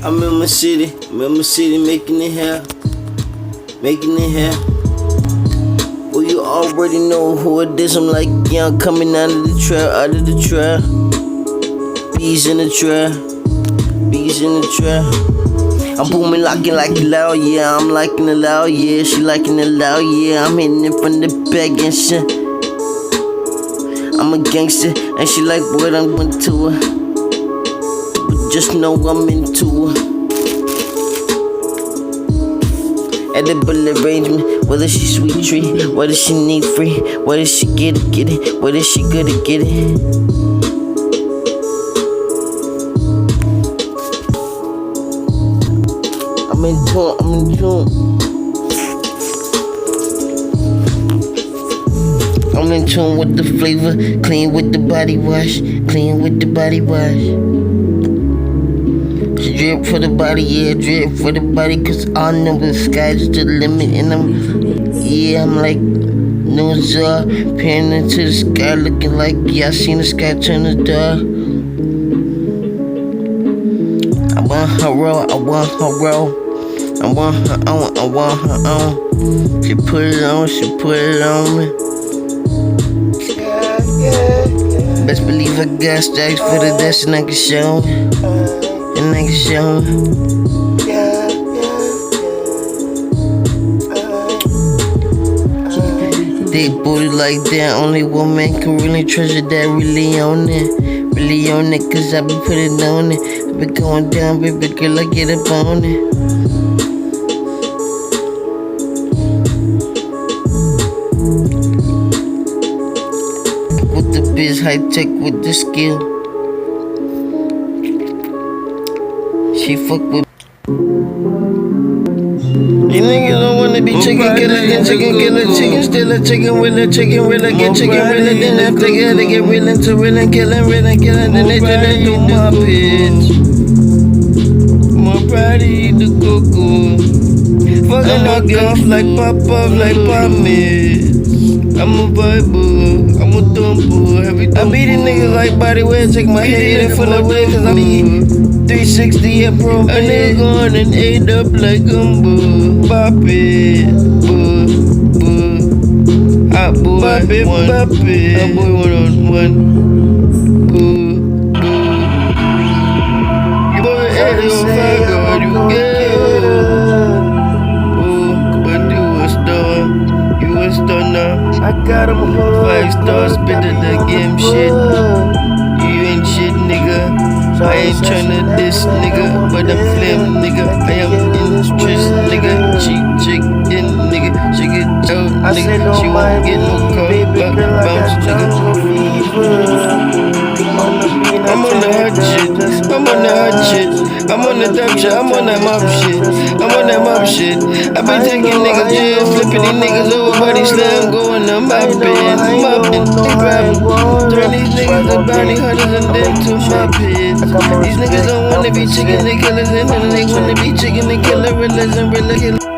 I'm in my city, making it happen, making it happen. Well, you already know who it is. I'm like, yeah, I'm coming out of the trap, Bees in the trap, bees in the trap. I'm booming, locking like it loud, yeah. I'm liking it loud, yeah. She liking it loud, yeah. I'm hitting it from the back and shit. I'm a gangster, and she like what I'm into her. But just know I'm into her. Edible arrangement, whether she sweet treat, whether she need free, whether she get it, whether she good to get it. I'm in tune. I'm in tune with the flavor, clean with the body wash, Drip for the body, yeah, drip for the body, cause I know the sky's the limit, and I'm like no czar, peering into the sky, looking like, yeah, I seen the sky turn to dark. I want her roll, I want her own. She put it on me. Best believe I got stacks for the dash, and I can show me. Thick booty like that, only one man can really treasure that. Really on it, cause I be putting on it. I be going down, baby girl, I get up on it. With the biz, high tech with the skill. She fuck with. You niggas don't wanna be chicken killers, then chicken killer, chicken stealer, chicken willer, get chicken willer, then after that they get real into real and killing, then they do that through my bitch. My body eat the cocoa. Fuck up my golf like pop miss. I'm a vibe, I'm a thumper, everything. I beat these niggas like body wear, take my head in full of weight, cause I be 360 at pro. A nigga going and ate up like gumbo. Bop it, hot boy, bop it. Hot boy 1-on-1. You boy ain't no fucker, you get. But you a stunner. I got him hood. 5-star spinning the game shit. You ain't shit, nigga. I ain't tryna diss, nigga, but I'm flim, nigga. I am interest, nigga. She chicken, nigga. She get out, nigga. She won't get no car, but bounce, nigga. I'm on the hot shit. I'm on the dumb shit. I'm on that mob shit. I be taking niggas jail, flipping these niggas over, body slam, going to mopping, turn these niggas to bounty hunters and then to my pits. These niggas don't wanna be chicken, they killers, and then they wanna be chicken, they killer, real killer.